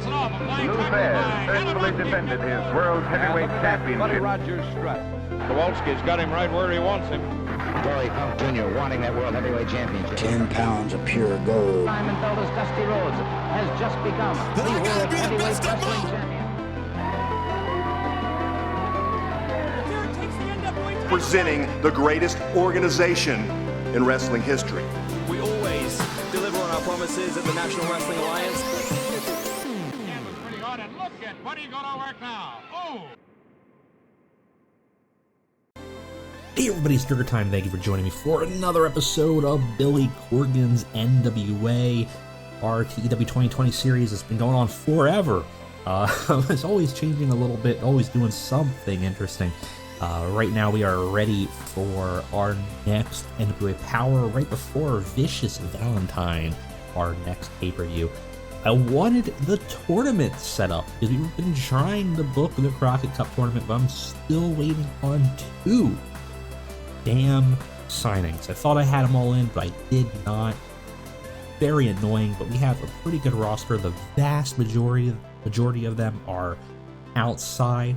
Lou Thesz faithfully defended his World Heavyweight Championship. Rogers Strut. Kowalski's got him right where he wants him. Dory Funk Jr. wanting that World Heavyweight Championship. 10 pounds of pure gold. Simon Felder's Dusty Rhodes has just become the World Heavyweight Wrestling Champion. Presenting the greatest organization in wrestling history. We always deliver on our promises at the National Wrestling Alliance. Yeah, was pretty hard, and look at what are you going to work now? Oh! Hey everybody, it's Durger time. Thank you for joining me for another episode of Billy Corgan's NWA, our TEW 2020 series. It's been going on forever. It's always changing a little bit, always doing something interesting. Right now we are ready for our next NWA Power right before Vicious Valentine, our next pay-per-view. I wanted the tournament set up because we've been trying to book the Crockett Cup tournament, but I'm still waiting on two damn signings. I thought I had them all in, but I did not. Very annoying, but we have a pretty good roster. The vast majority of them are outside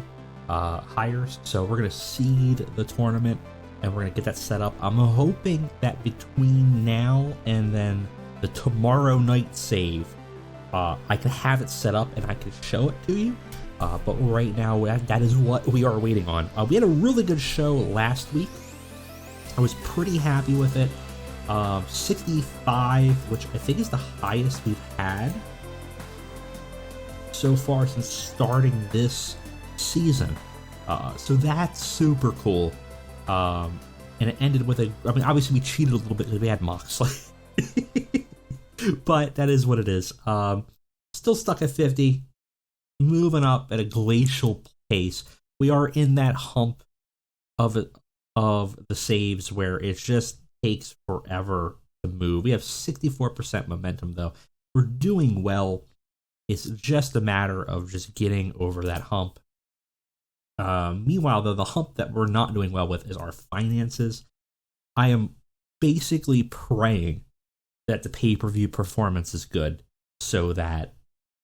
hires, so we're going to seed the tournament and we're going to get that set up. I'm hoping that between now and then the tomorrow night save, I can have it set up and I can show it to you. But right now, that is what we are waiting on. We had a really good show last week. I was pretty happy with it. 65, which I think is the highest we've had so far since starting this season. So that's super cool. And it ended with obviously we cheated a little bit because we had Moxley. But that is what it is. Still stuck at 50. Moving up at a glacial pace. We are in that hump of the saves where it just takes forever to move. We have 64% momentum though. We're doing well. It's just a matter of just getting over that hump. Meanwhile, though, the hump that we're not doing well with is our finances. I am basically praying that the pay-per-view performance is good so that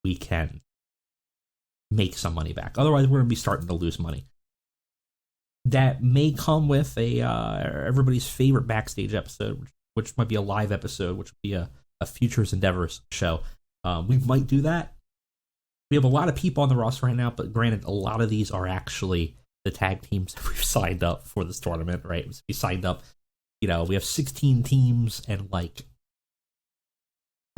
we can make some money back. Otherwise, we're going to be starting to lose money. That may come with everybody's favorite Backstage episode, which might be a live episode, which would be a Futures Endeavors show. We might do that. We have a lot of people on the roster right now, but granted, a lot of these are actually the tag teams that we've signed up for this tournament, right? We signed up, we have 16 teams, and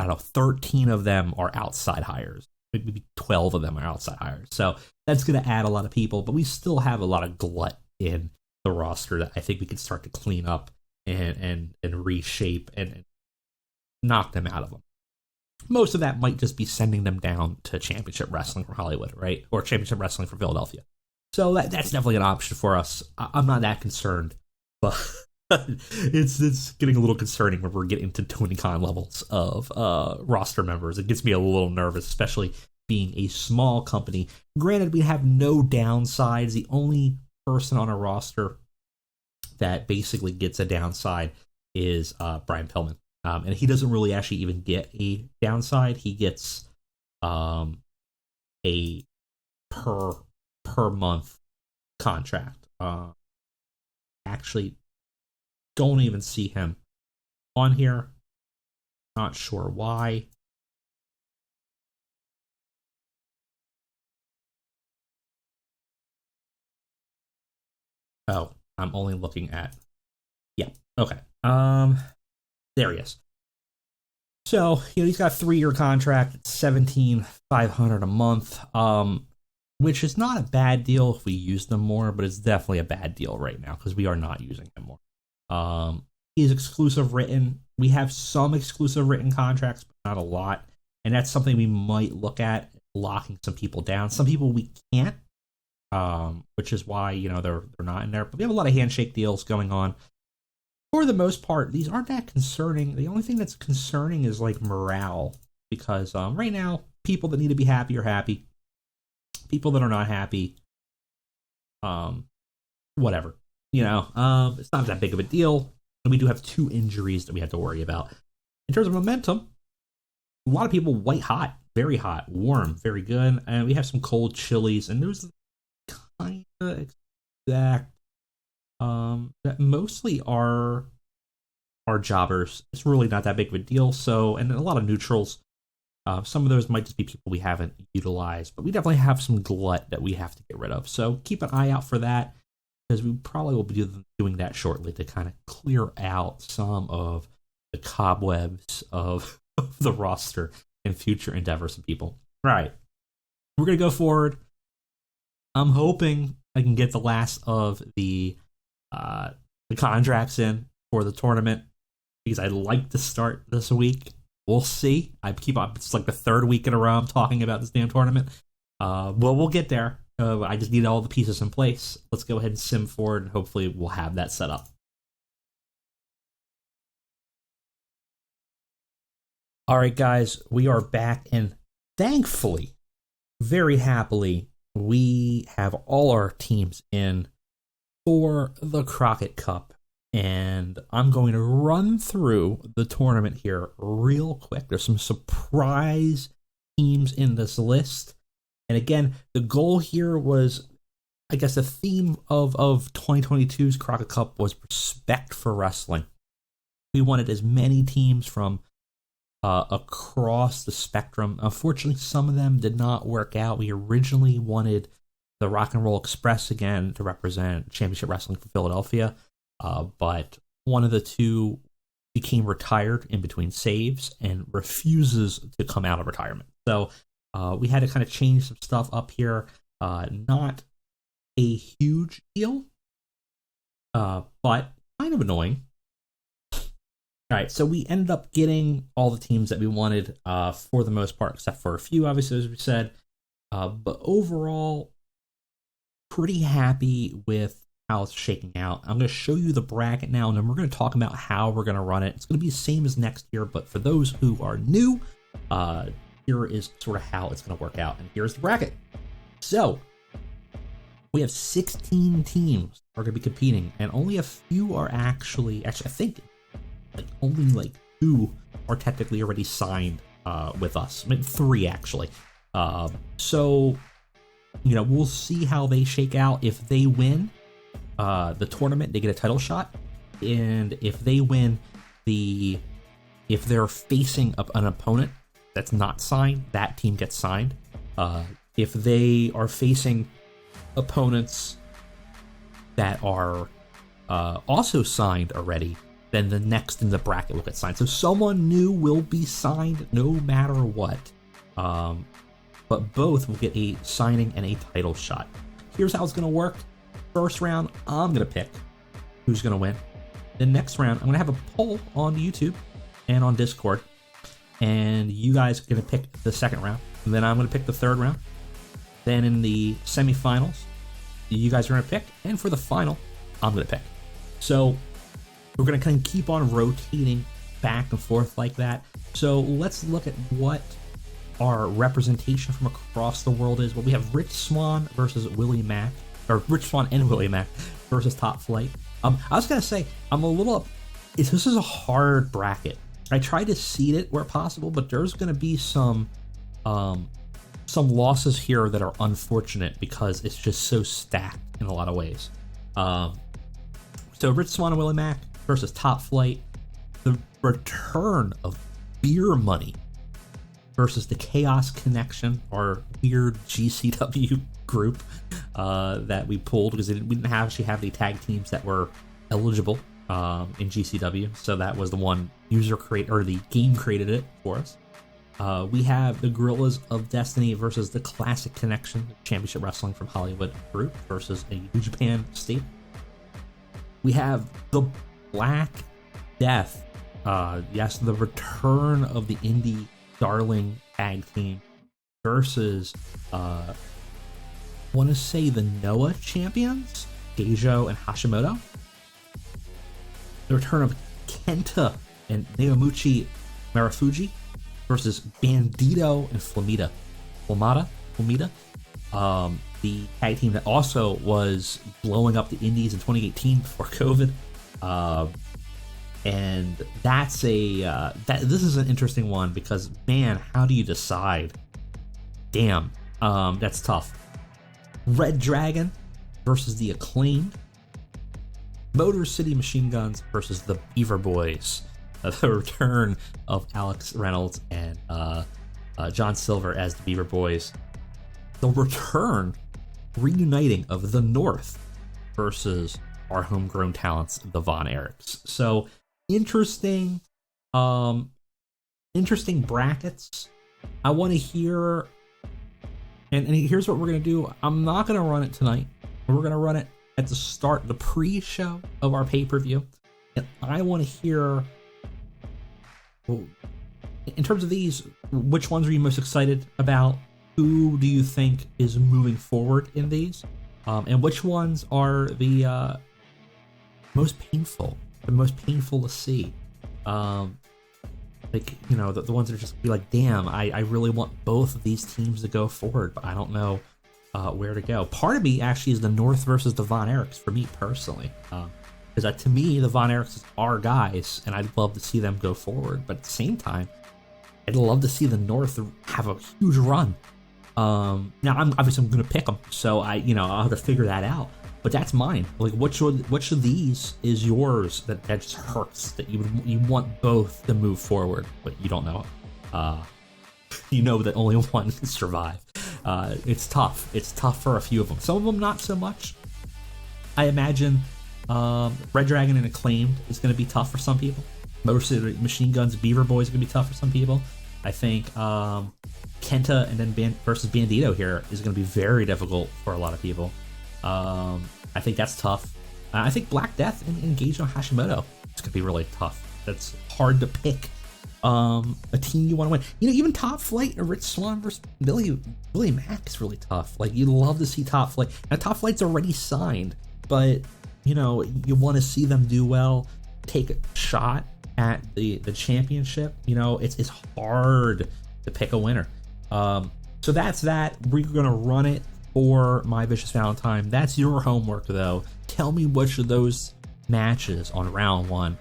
13 of them are outside hires. Maybe 12 of them are outside hires. So that's going to add a lot of people, but we still have a lot of glut in the roster that I think we can start to clean up and reshape and knock them out of them. Most of that might just be sending them down to Championship Wrestling from Hollywood, right? Or Championship Wrestling from Philadelphia. So that's definitely an option for us. I'm not that concerned, but it's getting a little concerning when we're getting into Tony Khan levels of roster members. It gets me a little nervous, especially being a small company. Granted, we have no downsides. The only person on a roster that basically gets a downside is Brian Pillman. And he doesn't really actually even get a downside. He gets a per month contract. Actually, don't even see him on here. Not sure why. Oh, I'm only looking at... Yeah, okay. There he is. So, he's got a 3-year contract at $17,500 a month, which is not a bad deal if we use them more, but it's definitely a bad deal right now because we are not using them more. He's exclusive written. We have some exclusive written contracts, but not a lot, and that's something we might look at, locking some people down. Some people we can't, which is why, they're not in there. But we have a lot of handshake deals going on. For the most part, these aren't that concerning. The only thing that's concerning is morale, because right now, people that need to be happy are happy. People that are not happy, whatever. It's not that big of a deal. And we do have 2 injuries that we have to worry about. In terms of momentum, a lot of people white hot. very hot, warm, very good. And we have some cold chilies, and there's kind of exact that mostly are jobbers. It's really not that big of a deal. So, and a lot of neutrals. Some of those might just be people we haven't utilized, but we definitely have some glut that we have to get rid of. So keep an eye out for that, because we probably will be doing that shortly to kind of clear out some of the cobwebs of the roster and future endeavors of people. All right, we're going to go forward. I'm hoping I can get the last of the contracts in for the tournament, because I'd like to start this week. We'll see. I keep on. It's like the third week in a row I'm talking about this damn tournament. Well, we'll get there. I just need all the pieces in place. Let's go ahead and sim forward, and hopefully we'll have that set up. All right, guys, we are back, and thankfully, very happily, we have all our teams in for the Crockett Cup. And I'm going to run through the tournament here real quick. There's some surprise teams in this list. And again, the goal here was, I guess the theme of 2022's Crockett Cup was respect for wrestling. We wanted as many teams from across the spectrum. Unfortunately, some of them did not work out. We originally wanted the Rock and Roll Express again to represent Championship Wrestling for Philadelphia. But one of the two became retired in between saves and refuses to come out of retirement. So we had to kind of change some stuff up here. Not a huge deal, but kind of annoying. All right, so we ended up getting all the teams that we wanted for the most part, except for a few, obviously, as we said. But overall, pretty happy with how it's shaking out. I'm going to show you the bracket now, and then we're going to talk about how we're going to run it. It's going to be the same as next year, but for those who are new, here is sort of how it's going to work out. And here's the bracket. So we have 16 teams are going to be competing, and only a few are actually I think only 2 are technically already signed with us. I mean, 3 actually. So we'll see how they shake out. If they win the tournament, they get a title shot, and if they win if they're facing an opponent that's not signed, that team gets signed. If they are facing opponents that are also signed already, then the next in the bracket will get signed. So someone new will be signed no matter what. But both will get a signing and a title shot. Here's how it's going to work. First round, I'm going to pick who's going to win. The next round, I'm going to have a poll on YouTube and on Discord. And you guys are going to pick the second round. And then I'm going to pick the third round. Then in the semifinals, you guys are going to pick. And for the final, I'm going to pick. So we're going to kind of keep on rotating back and forth like that. So let's look at what our representation from across the world is. Well, we have Rich Swann versus Willie Mack. Or Rich Swann and Willie Mack versus Top Flight. I was going to say, I'm a little... This is a hard bracket. I tried to seed it where possible, but there's going to be some losses here that are unfortunate because it's just so stacked in a lot of ways. So Rich Swann and Willie Mack versus Top Flight. The return of Beer Money versus the Chaos Connection, our weird GCW group that we pulled because we didn't actually have the tag teams that were eligible in GCW, so that was the one the game created it for us. We have the Gorillas of Destiny versus the Classic Connection, Championship Wrestling from Hollywood group versus a New Japan state. We have the Black Death, yes, the return of the indie darling tag team versus I want to say the Noah champions, Geijo and Hashimoto. The return of Kenta and Naomichi Marufuji versus Bandito and Flamita. The tag team that also was blowing up the indies in 2018 before COVID. And that's this is an interesting one because, man, how do you decide damn, that's tough. Red Dragon versus the Acclaimed. Motor City Machine Guns versus the Beaver Boys. The return of Alex Reynolds and John Silver as the Beaver Boys. The return, reuniting of the North versus our homegrown talents, the Von Erichs. So interesting brackets. I want to hear, and here's what we're gonna do. I'm not gonna run it tonight. We're gonna run it at the start, the pre-show of our pay-per-view, and I want to hear, in terms of these, which ones are you most excited about? Who do you think is moving forward in these? And which ones are the most painful to see? Like, you know, the ones that are just be like, damn, I really want both of these teams to go forward, but I don't know where to go. Part of me actually is the North versus the Von Erichs for me personally. Because to me, the Von Erichs are guys, and I'd love to see them go forward. But at the same time, I'd love to see the North have a huge run. Now, I'm going to pick them, so I'll have to figure that out. But that's mine. Like, which of these is yours that just hurts? That you want both to move forward, but you don't know. You know that only one can survive. It's tough. It's tough for a few of them. Some of them not so much. I imagine Red Dragon and Acclaimed is going to be tough for some people. Most of the Machine Guns, Beaver Boys are going to be tough for some people. I think Kenta and then versus Bandito here is going to be very difficult for a lot of people. I think that's tough. I think Black Death and Engage no Hashimoto is going to be really tough. That's hard to pick a team you want to win. You know, even Top Flight and Rich Swann versus Billy Mack is really tough. Like, you love to see Top Flight. Now, Top Flight's already signed, but, you know, you want to see them do well, take a shot at the championship. You know, it's hard to pick a winner. So that's that. We're going to run it for My Vicious Valentine. That's your homework, though. Tell me which of those matches on round one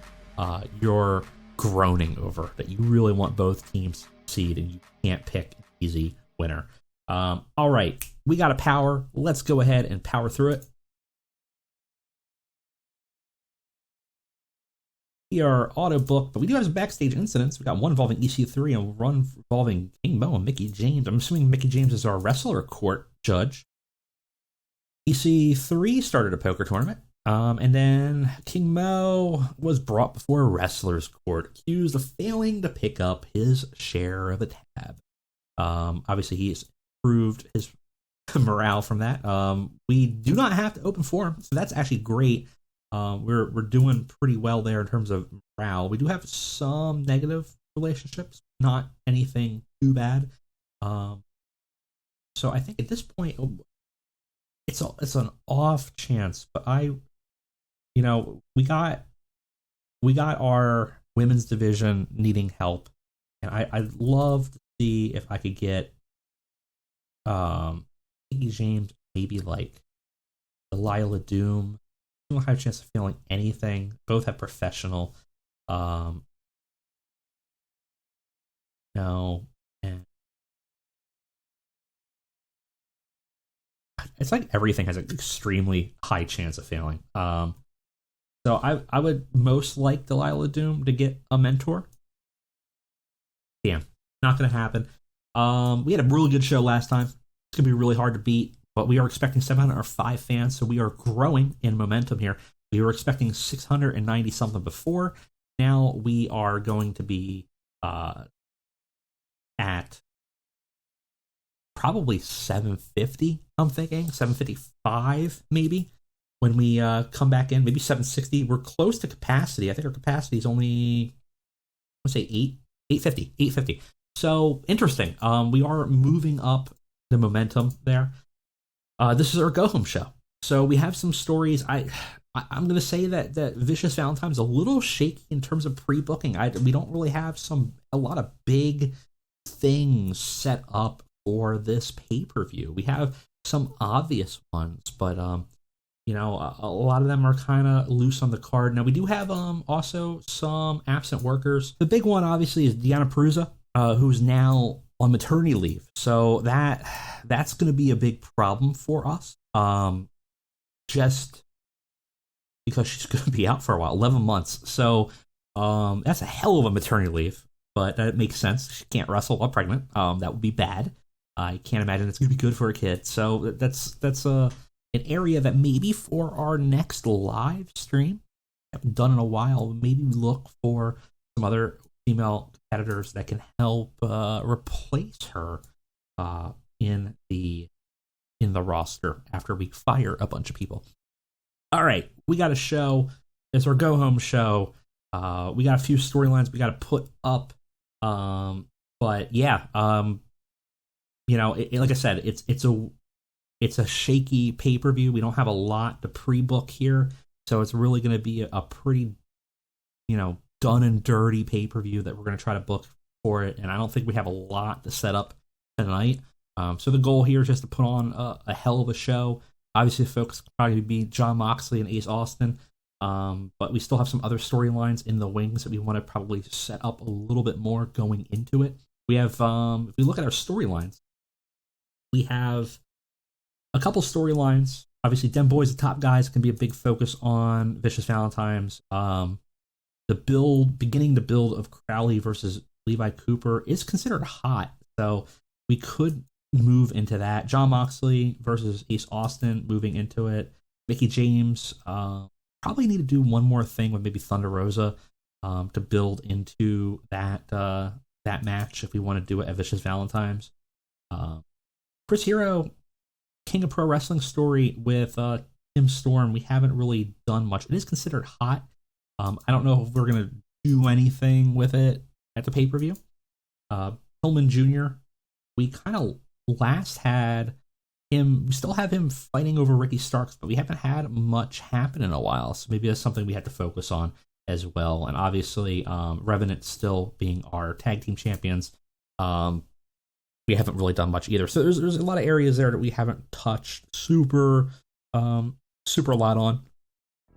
you're groaning over, that you really want both teams to succeed and you can't pick an easy winner. All right, we got a power. Let's go ahead and power through it. We are auto booked, but we do have some backstage incidents. We got one involving EC3 and one involving King Mo and Mickey James. I'm assuming Mickey James is our wrestler court judge. EC3 started a poker tournament, and then King Mo was brought before a wrestler's court, accused of failing to pick up his share of the tab. Obviously, he's improved his morale from that. We do not have to open forum, so that's actually great. We're doing pretty well there in terms of morale. We do have some negative relationships, not anything too bad. So I think at this point, it's an off chance, but we got our women's division needing help, and I'd love to see if I could get Mickey James, maybe like Delilah Doom. I don't have a chance of feeling anything. Both have professional. No, and it's like everything has an extremely high chance of failing. So I would most like Delilah Doom to get a mentor. Damn, not gonna happen. We had a really good show last time. It's gonna be really hard to beat. But we are expecting 705 fans, so we are growing in momentum here. We were expecting 690 something before. Now we are going to be at probably 750, I'm thinking. 755 maybe when we come back in. Maybe 760. We're close to capacity. I think our capacity is only, let's say 850. So interesting. We are moving up the momentum there. This is our go-home show. So we have some stories. I'm going to say that Vicious Valentine's a little shaky in terms of pre-booking. We don't really have a lot of big things set up for this pay-per-view. We have some obvious ones, but a lot of them are kind of loose on the card. Now we do have also some absent workers. The big one obviously is Deanna Perusa, who's now on maternity leave. So that's going to be a big problem for us. Just because she's going to be out for a while, 11 months. So that's a hell of a maternity leave, but that makes sense. She can't wrestle while pregnant. That would be bad. I can't imagine it's going to be good for a kid. So that's an area that maybe for our next live stream, haven't done in a while, maybe look for some other female competitors that can help replace her in the roster after we fire a bunch of people. All right, we got a show. It's our go home show. We got a few storylines we got to put up. But yeah, like I said, it's a shaky pay-per-view. We don't have a lot to pre-book here, so it's really going to be a pretty, done and dirty pay-per-view that we're going to try to book for it. And I don't think we have a lot to set up tonight. So the goal here is just to put on a hell of a show. Obviously, the focus will probably be Jon Moxley and Ace Austin. But we still have some other storylines in the wings that we want to probably set up a little bit more going into it. We have, if we look at our storylines, we have a couple storylines. Obviously, Dem Boys, the top guys, can be a big focus on Vicious Valentines. Beginning the build of Crowley versus Levi Cooper is considered hot, so we could move into that. Jon Moxley versus Ace Austin, moving into it. Mickie James, probably need to do one more thing with maybe Thunder Rosa to build into that match if we want to do it at Vicious Valentines. Chris Hero, King of Pro Wrestling story with Tim Storm. We haven't really done much. It is considered hot. I don't know if we're going to do anything with it at the pay-per-view. Pillman Jr., we kind of last had him, we still have him fighting over Ricky Starks, but we haven't had much happen in a while, so maybe that's something we have to focus on as well. And obviously, Revenant still being our tag team champions, we haven't really done much either. So there's a lot of areas there that we haven't touched super a lot on.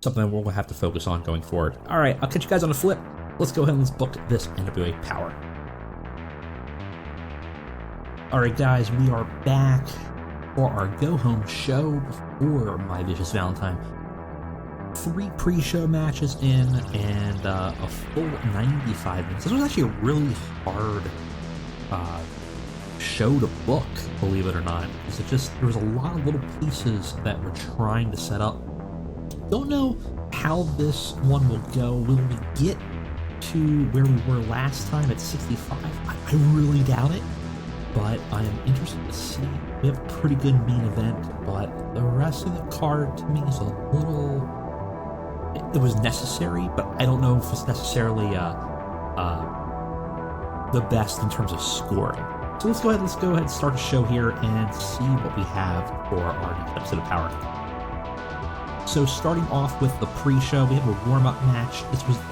Something we'll have to focus on going forward. All right, I'll catch you guys on the flip. Let's go ahead and let's book this NWA Power. All right, guys, we are back for our go-home show before My Vicious Valentine. 3 pre-show matches in and a full 95 minutes. This was actually a really hard show to book, believe it or not. Because there was a lot of little pieces that we're trying to set up. Don't know how this one will go. Will we get to where we were last time at 65? I really doubt it. But I am interested to see. We have a pretty good main event, but the rest of the card to me is a little... It was necessary, but I don't know if it's necessarily the best in terms of scoring. So let's go ahead and start the show here and see what we have for our next episode of Power. So starting off with the pre-show, we have a warm-up match.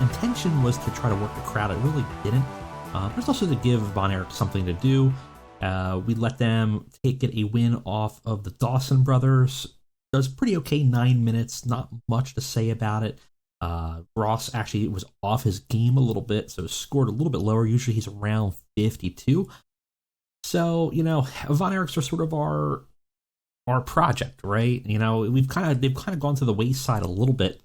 Intention was to try to work the crowd. It really didn't. But it's also to give Von Erich something to do. We let them get a win off of the Dawson brothers. Does pretty okay, 9 minutes, not much to say about it. Ross actually was off his game a little bit, so scored a little bit lower. Usually he's around 52. So, Von Erichs are sort of our project, right? They've kind of gone to the wayside a little bit,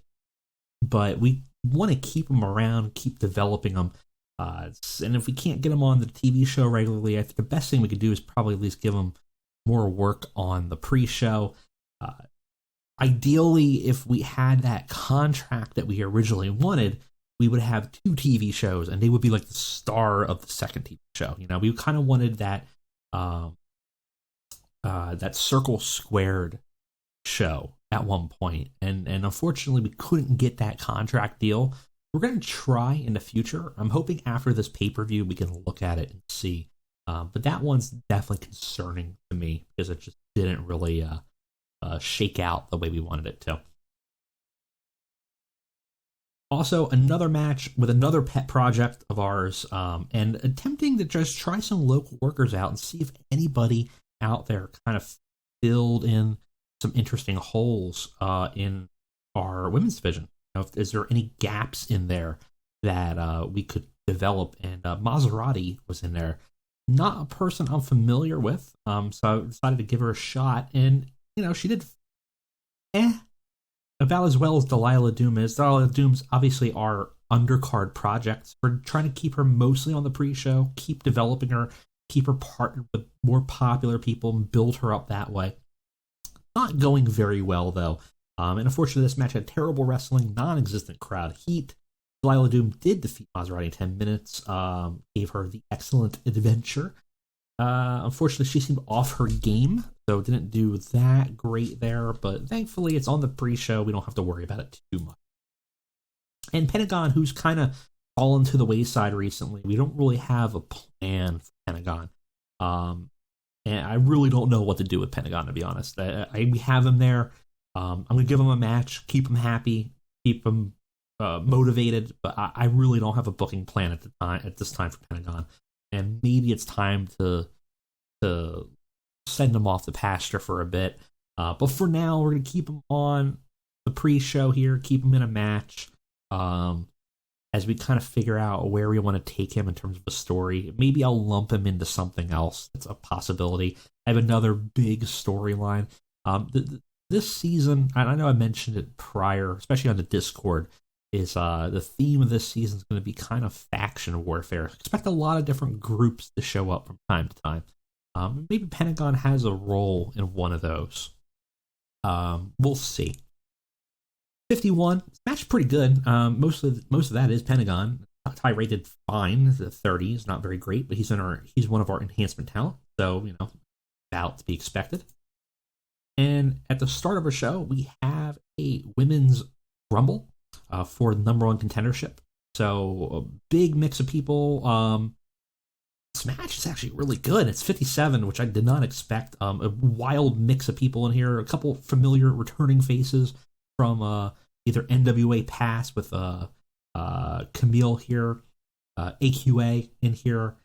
but we want to keep them around, keep developing them. And if we can't get them on the TV show regularly, I think the best thing we could do is probably at least give them more work on the pre-show. Ideally, if we had that contract that we originally wanted, we would have 2 TV shows, and they would be like the star of the second TV show. We kind of wanted that Circle Squared show at one point, and unfortunately, we couldn't get that contract deal. We're going to try in the future. I'm hoping after this pay-per-view we can look at it and see. But that one's definitely concerning to me because it just didn't really shake out the way we wanted it to. Also, another match with another pet project of ours, and attempting to just try some local workers out and see if anybody out there kind of filled in some interesting holes in our women's division. Is there any gaps in there that we could develop? And Maserati was in there. not a person I'm familiar with, so I decided to give her a shot, and she did about as well as Delilah Doom is. Delilah Doom's obviously our undercard projects. We're trying to keep her mostly on the pre-show, keep developing her, keep her partnered with more popular people, and build her up that way. Not going very well, though. And unfortunately, this match had terrible wrestling, non-existent crowd heat. Delilah Doom did defeat Maserati in 10 minutes, gave her the excellent adventure. Unfortunately, she seemed off her game, so didn't do that great there, but thankfully it's on the pre-show. We don't have to worry about it too much. And Pentagon, who's kind of fallen to the wayside recently, we don't really have a plan for Pentagon. And I really don't know what to do with Pentagon, to be honest. We have him there. I'm going to give him a match, keep him happy, keep him motivated, but I really don't have a booking plan at this time for Pentagon. And maybe it's time to send him off the pasture for a bit. But for now, we're going to keep him on the pre-show here, keep him in a match, as we kind of figure out where we want to take him in terms of a story. Maybe I'll lump him into something else. It's a possibility. I have another big storyline. This season, and I know I mentioned it prior, especially on the Discord, is the theme of this season is going to be kind of faction warfare. Expect a lot of different groups to show up from time to time. Maybe Pentagon has a role in one of those. We'll see. 51, match pretty good. Most of that is Pentagon. High rated fine. The 30 is not very great, but he's one of our enhancement talent, so about to be expected. And at the start of our show, we have a women's rumble for the number one contendership. So a big mix of people. This match is actually really good. It's 57, which I did not expect. A wild mix of people in here. A couple familiar returning faces from either NWA past with Camille here, AQA in here,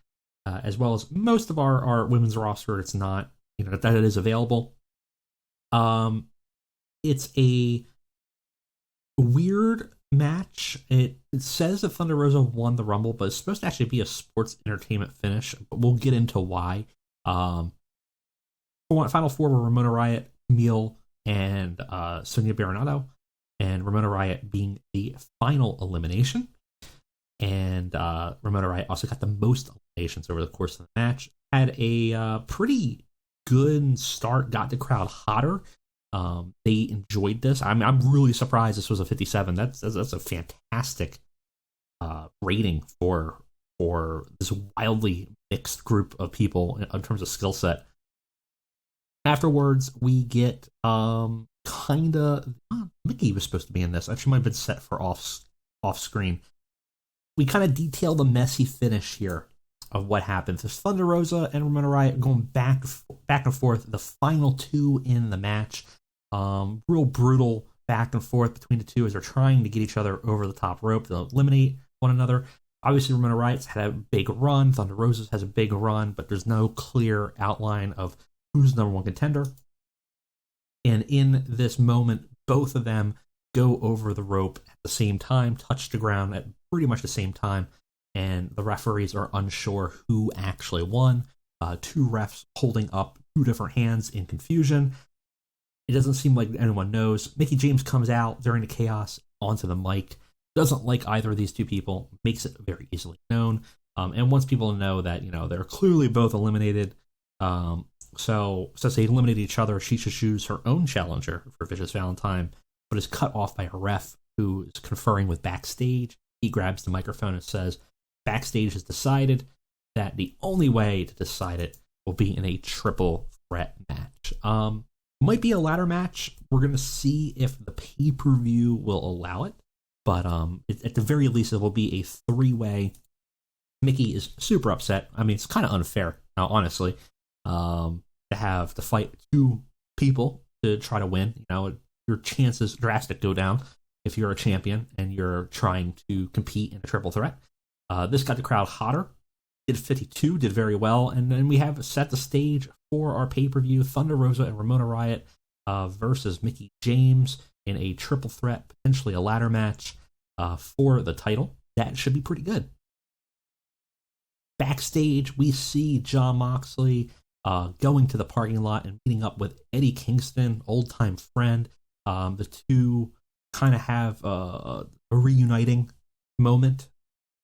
as well as most of our women's roster. It's not, that it is available. It's a weird match. It says that Thunder Rosa won the Rumble, but it's supposed to actually be a sports entertainment finish. But we'll get into why. Final four were Ramona Riot, Camille, and Sonia Baronato, and Ramona Riot being the final elimination. And Ramona Riot also got the most eliminations over the course of the match. Had a pretty good start, got the crowd hotter. They enjoyed this. I'm really surprised this was a 57. That's a fantastic rating for this wildly mixed group of people in terms of skill set. Afterwards, we get Mickey was supposed to be in this. Actually, might have been set for off screen. We kind of detail the messy finish here of what happens. There's Thunder Rosa and Ramona Riot going back and forth. The final two in the match. Real brutal back and forth between the two as they're trying to get each other over the top rope to eliminate one another. Obviously, Ramona Riot's had a big run. Thunder Rosa's has a big run, but there's no clear outline of who's the number one contender. And in this moment, both of them go over the rope at the same time, touch the ground at pretty much the same time, and the referees are unsure who actually won. Two refs holding up two different hands in confusion. It doesn't seem like anyone knows. Mickie James comes out during the chaos onto the mic. Doesn't like either of these two people. Makes it very easily known. And wants people to know that, they're clearly both eliminated. So since they eliminated each other, she should choose her own challenger for Vicious Valentine, but is cut off by a ref who is conferring with Backstage. He grabs the microphone and says, Backstage has decided that the only way to decide it will be in a triple threat match. Might be a ladder match. We're going to see if the pay-per-view will allow it. But at the very least, it will be a three-way. Mickie is super upset. I mean, it's kind of unfair, honestly, to have to fight two people to try to win. Your chances drastically go down if you're a champion and you're trying to compete in a triple threat. This got the crowd hotter. Did 52, did very well. And then we have set the stage for our pay-per-view, Thunder Rosa and Ramona Riot versus Mickie James in a triple threat, potentially a ladder match for the title. That should be pretty good. Backstage, we see Jon Moxley going to the parking lot and meeting up with Eddie Kingston, old-time friend. The two kind of have a reuniting moment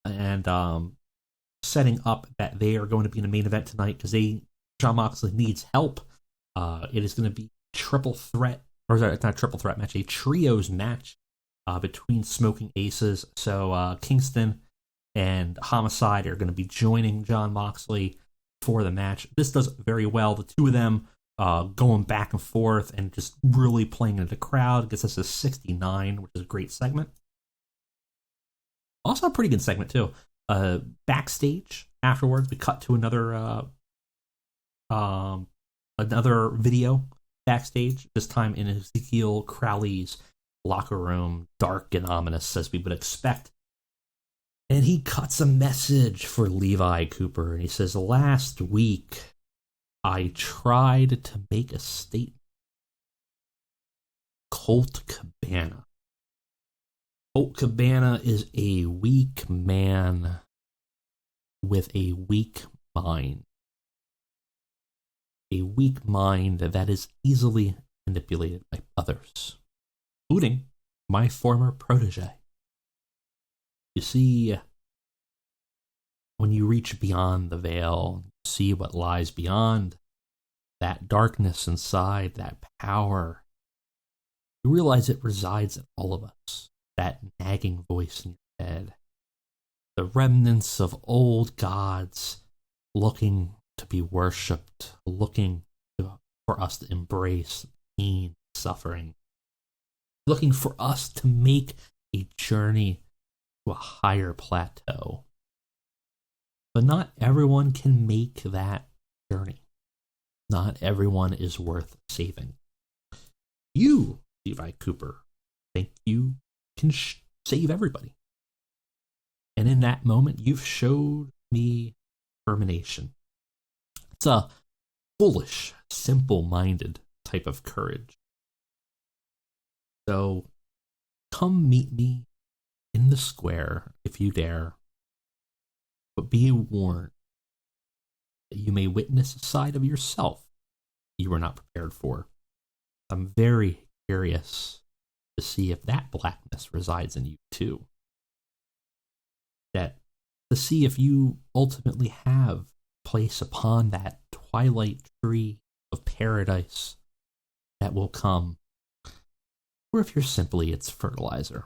and setting up that they are going to be in the main event tonight because Jon Moxley needs help. It is going to be triple threat, or sorry, it's not a triple threat match, a trios match between Smoking Aces. So Kingston and Homicide are going to be joining Jon Moxley for the match. This does very well. The two of them going back and forth and just really playing into the crowd. Gets us a 69, which is a great segment. Also a pretty good segment, too. Backstage, afterwards, we cut to another video backstage, this time in Ezekiel Crowley's locker room, dark and ominous, as we would expect. And he cuts a message for Levi Cooper, and he says, "Last week, I tried to make a statement. Colt Cabana. Colt Cabana is a weak man with a weak mind. A weak mind that is easily manipulated by others, including my former protege. You see, when you reach beyond the veil, see what lies beyond, that darkness inside, that power, you realize it resides in all of us, that nagging voice in your head, the remnants of old gods looking to be worshipped, looking for us to embrace pain, suffering, looking for us to make a journey to a higher plateau. But not everyone can make that journey. Not everyone is worth saving. You, Levi Cooper, think you can save everybody. And in that moment, you've showed me determination. It's a foolish, simple-minded type of courage. So, come meet me in the square if you dare. But be warned that you may witness a side of yourself you were not prepared for. I'm very curious to see if that blackness resides in you too. To see if you ultimately have place upon that twilight tree of paradise that will come, or if you're simply its fertilizer.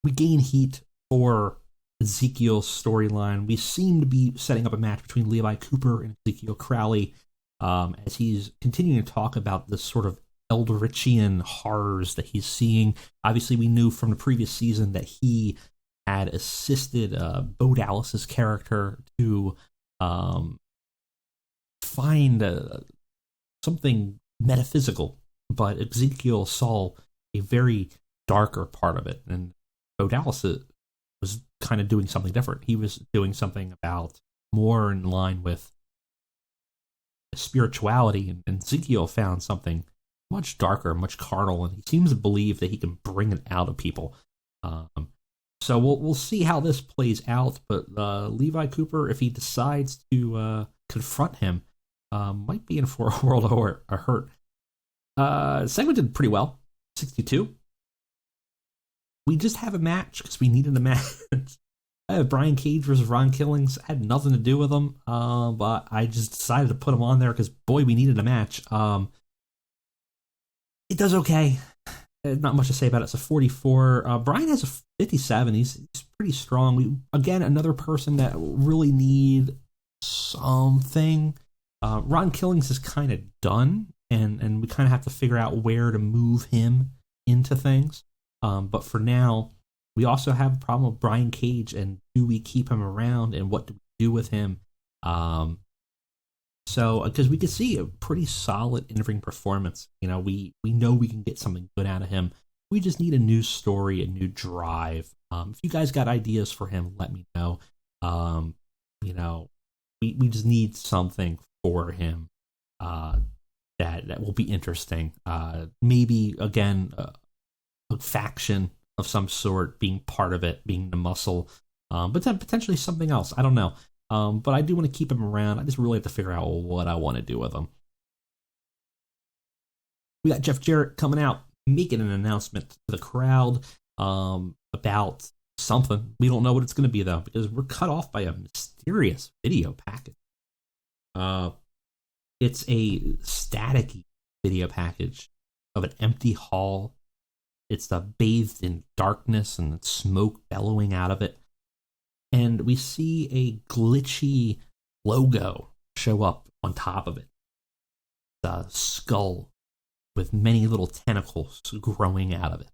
We gain heat for Ezekiel's storyline. We seem to be setting up a match between Levi Cooper and Ezekiel Crowley as he's continuing to talk about this sort of Eldritchian horrors that he's seeing. Obviously, we knew from the previous season that he had assisted Bo Dallas's character to find something metaphysical, but Ezekiel saw a very darker part of it, and Bo Dallas was kind of doing something different. He was doing something about more in line with spirituality, and Ezekiel found something much darker, much carnal, and he seems to believe that he can bring it out of people. So we'll see how this plays out, but Levi Cooper, if he decides to confront him, might be in for a world of hurt. Segment did pretty well, 62. We just have a match because we needed a match. I have Brian Cage versus Ron Killings. I had nothing to do with them, but I just decided to put them on there because, boy, we needed a match. It does okay. Not much to say about it. It's a 44. Brian has a 57. He's pretty strong. Again, another person that really need something. Ron Killings is kind of done, and we kind of have to figure out where to move him into things. But for now, we also have a problem with Brian Cage, and do we keep him around, and what do we do with him? So, because we could see a pretty solid in-ring performance. You know, we know we can get something good out of him. We just need a new story, a new drive. If you guys got ideas for him, let me know. You know, we just need something for him that will be interesting. Maybe, again, a faction of some sort being part of it, being the muscle. but then potentially something else. I don't know. But I do want to keep him around. I just really have to figure out what I want to do with him. We got Jeff Jarrett coming out, making an announcement to the crowd about something. We don't know what it's going to be, though, because we're cut off by a mysterious video package. It's a staticky video package of an empty hall. It's bathed in darkness and smoke bellowing out of it. And we see a glitchy logo show up on top of it. The skull with many little tentacles growing out of it.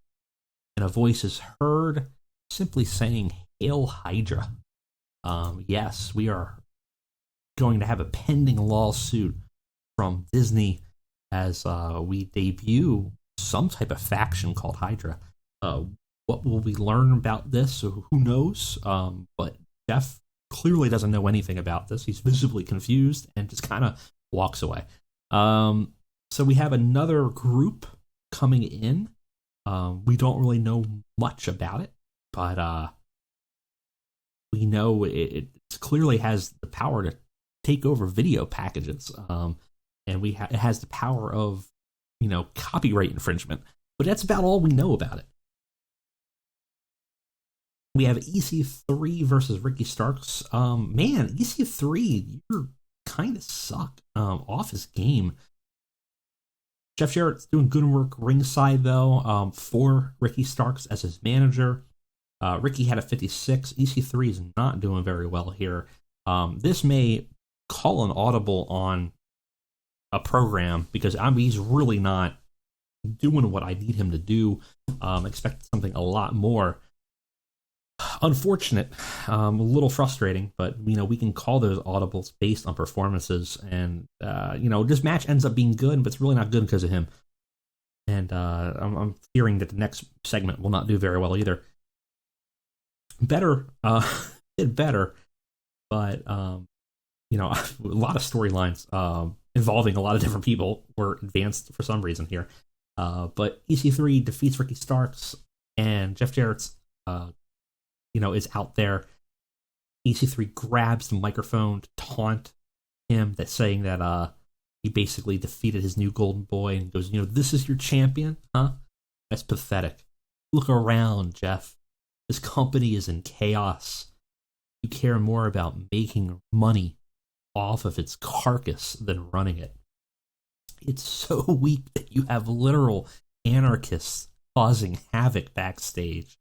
And a voice is heard simply saying, "Hail Hydra." Yes, we are going to have a pending lawsuit from Disney as we debut some type of faction called Hydra. What will we learn about this? Who knows? But Jeff clearly doesn't know anything about this. He's visibly confused and just kind of walks away. So we have another group coming in. We don't really know much about it, but we know it clearly has the power to take over video packages, and it has the power of, copyright infringement. But that's about all we know about it. We have EC3 versus Ricky Starks. Man, EC3, you're kind of suck off his game. Jeff Jarrett's doing good work ringside, though, for Ricky Starks as his manager. Ricky had a 56. EC3 is not doing very well here. This may call an audible on a program because he's really not doing what I need him to do. Expect something a lot more. Unfortunate, a little frustrating, but we can call those audibles based on performances, and this match ends up being good, but it's really not good because of him. And I'm fearing that the next segment will not do very well either. Better, did better, but a lot of storylines involving a lot of different people were advanced for some reason here. But EC3 defeats Ricky Starks, and Jeff Jarrett's is out there. EC3 grabs the microphone to taunt him, that's saying that he basically defeated his new golden boy, and goes, "This is your champion, huh? That's pathetic. Look around, Jeff. This company is in chaos. You care more about making money off of its carcass than running it. It's so weak that you have literal anarchists causing havoc backstage.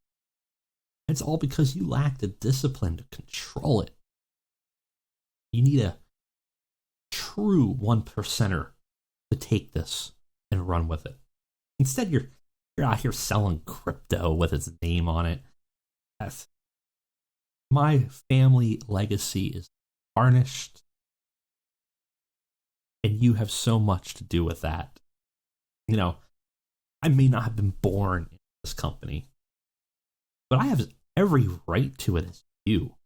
It's all because you lack the discipline to control it. You need a true 1%er to take this and run with it. Instead, you're out here selling crypto with its name on it. My family legacy is tarnished, and you have so much to do with that. I may not have been born in this company, but I have every right to it as you."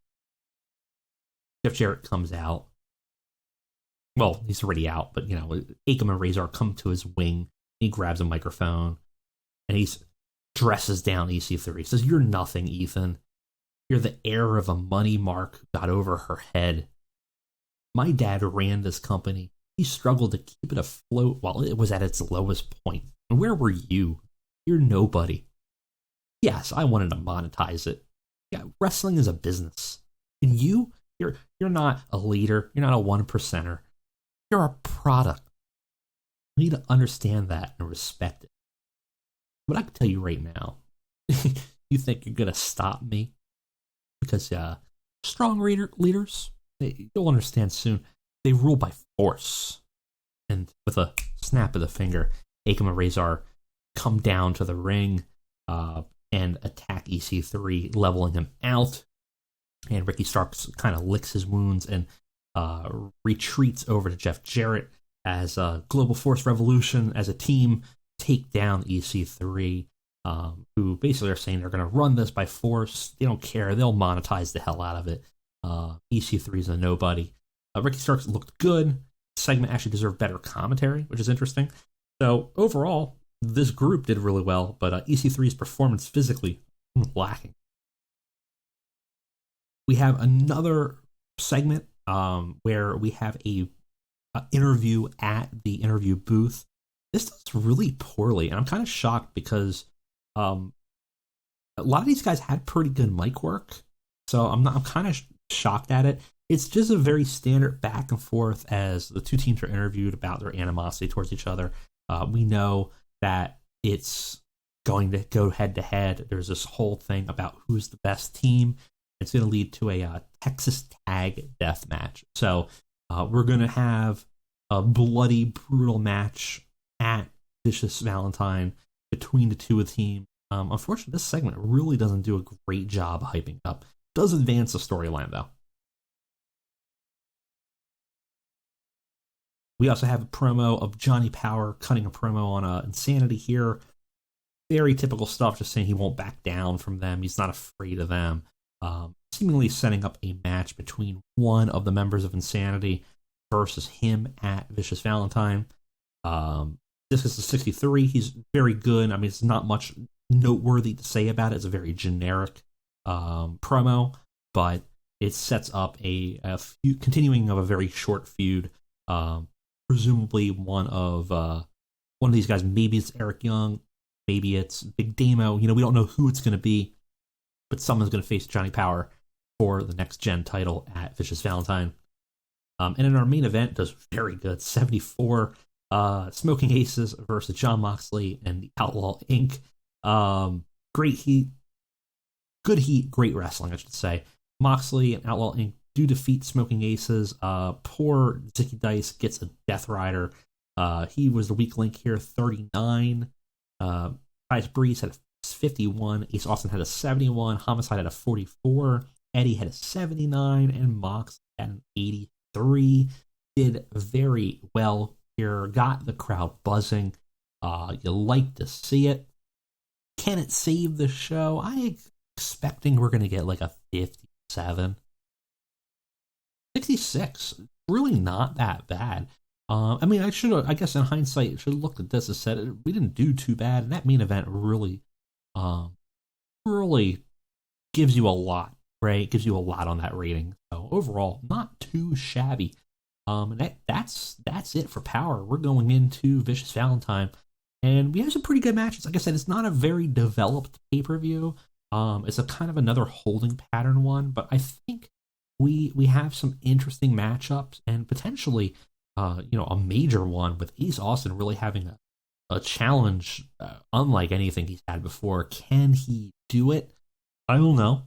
Jeff Jarrett comes out. Well, he's already out, but Akam and Razor come to his wing. He grabs a microphone and he dresses down EC3. He says, "You're nothing, Ethan. You're the heir of a money mark who got over her head. My dad ran this company. He struggled to keep it afloat while it was at its lowest point. And where were you? You're nobody. Yes, I wanted to monetize it. Yeah, wrestling is a business. And you're not a leader. You're not a 1%er. You're a product. You need to understand that and respect it. But I can tell you right now, you think you're going to stop me? Because strong leaders, you'll understand soon, they rule by force." And with a snap of the finger, Akam and Razor come down to the ring and attack EC3, leveling him out. And Ricky Starks kind of licks his wounds and retreats over to Jeff Jarrett as Global Force Revolution, as a team, take down EC3, who basically are saying they're going to run this by force. They don't care. They'll monetize the hell out of it. EC3 is a nobody. Ricky Starks looked good. The segment actually deserved better commentary, which is interesting. So overall, this group did really well, but EC3's performance physically lacking. We have another segment where we have a interview at the interview booth. This does really poorly, and I'm kind of shocked because a lot of these guys had pretty good mic work, so I'm kind of shocked at it. It's just a very standard back and forth as the two teams are interviewed about their animosity towards each other. We know that it's going to go head to head. There's this whole thing about who's the best team. It's going to lead to a Texas tag death match. So we're going to have a bloody, brutal match at Vicious Valentine between the two teams. Unfortunately, this segment really doesn't do a great job hyping up. Does advance the storyline, though. We also have a promo of Johnny Power cutting a promo on Insanity here. Very typical stuff, just saying he won't back down from them. He's not afraid of them. Seemingly setting up a match between one of the members of Insanity versus him at Vicious Valentine. This is the 63. He's very good. I mean, it's not much noteworthy to say about it. It's a very generic promo, but it sets up a continuing of a very short feud. Presumably one of these guys. Maybe it's Eric Young, maybe it's Big Damo. We don't know who it's going to be, but someone's going to face Johnny Power for the next gen title at Vicious Valentine. And in our main event, does very good. 74, Smoking Aces versus John Moxley and the Outlaw Inc. Great heat, good heat, great wrestling, I should say. Moxley and Outlaw Inc. do defeat Smoking Aces. Poor Zicky Dice gets a Death Rider. He was the weak link here, 39. Tyus Breeze had a 51. Ace Austin had a 71. Homicide had a 44. Eddie had a 79. And Mox had an 83. Did very well here. Got the crowd buzzing. You like to see it. Can it save the show? I'm expecting we're going to get like a 57. 66, really not that bad. I mean, I guess in hindsight, should have looked at this and said we didn't do too bad. And that main event really gives you a lot, right? Gives you a lot on that rating. So overall, not too shabby. And that's it for Power. We're going into Vicious Valentine, and we have some pretty good matches. Like I said, it's not a very developed pay-per-view. It's a kind of another holding pattern one, but I think we have some interesting matchups and potentially, a major one with Ace Austin really having a challenge unlike anything he's had before. Can he do it? I don't know.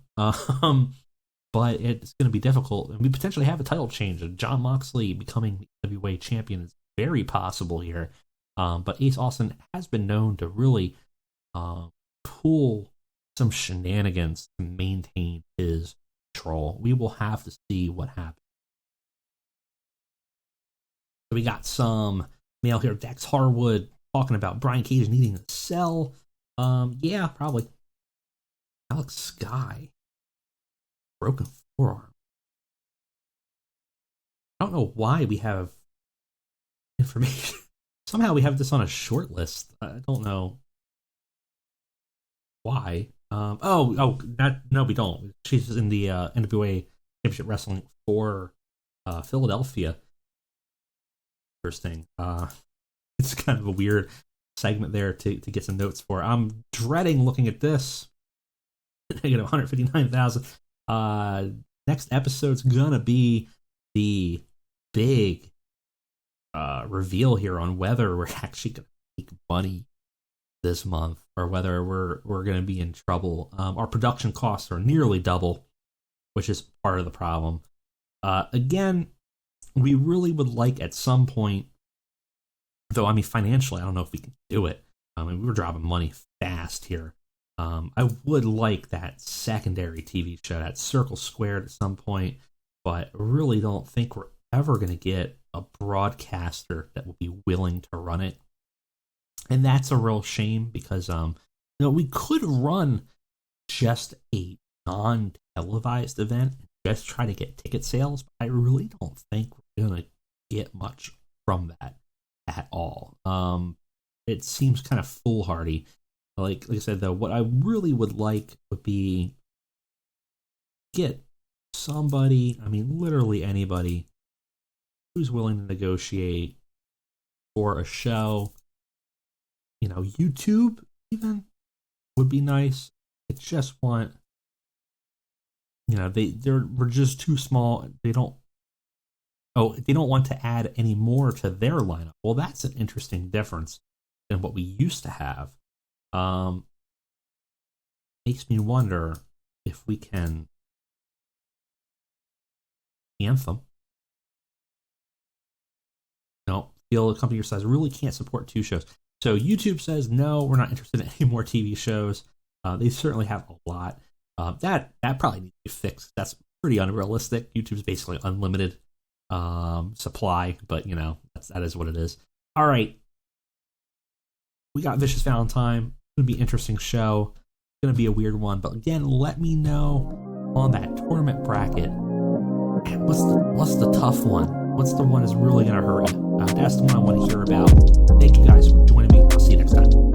But it's going to be difficult. And we potentially have a title change. John Moxley becoming the NWA champion is very possible here. But Ace Austin has been known to really pull some shenanigans to maintain his control. We will have to see what happens. So we got some mail here. Dax Harwood talking about Brian Cage needing to sell. Yeah, probably. Alex Sky. Broken forearm. I don't know why we have information. Somehow we have this on a short list. I don't know why. No, we don't. She's in the NWA Championship Wrestling for Philadelphia. Interesting. It's kind of a weird segment there to get some notes for. I'm dreading looking at this. Negative 159,000. Next episode's gonna be the big reveal here on whether we're actually gonna make money this month or whether we're gonna be in trouble. Our production costs are nearly double, which is part of the problem. Again, we really would like at some point, though, I mean, financially, I don't know if we can do it. I mean, we're dropping money fast here. I would like that secondary TV show, that Circle Squared at some point, but really don't think we're ever going to get a broadcaster that will be willing to run it. And that's a real shame because, we could run just a non-televised event and just try to get ticket sales, but I really don't think we're going to get much from that at all. It seems kind of foolhardy. Like I said, though, what I really would like would be get somebody, I mean, literally anybody who's willing to negotiate for a show. You know, YouTube even would be nice. I just want, you know, we're just too small. They don't want to add any more to their lineup. Well, that's an interesting difference than what we used to have. Makes me wonder if we can Anthem. No, feel a company your size really can't support 2 shows. So YouTube says, no, we're not interested in any more TV shows. They certainly have a lot. That probably needs to be fixed. That's pretty unrealistic. YouTube's basically unlimited supply, but you know, that is what it is. All right. We got Vicious Valentine. It's going to be an interesting show. It's going to be a weird one. But again, let me know on that tournament bracket. What's the tough one? What's the one that's really going to hurt you? That's the one I want to hear about. Thank you guys for joining me. I'll see you next time.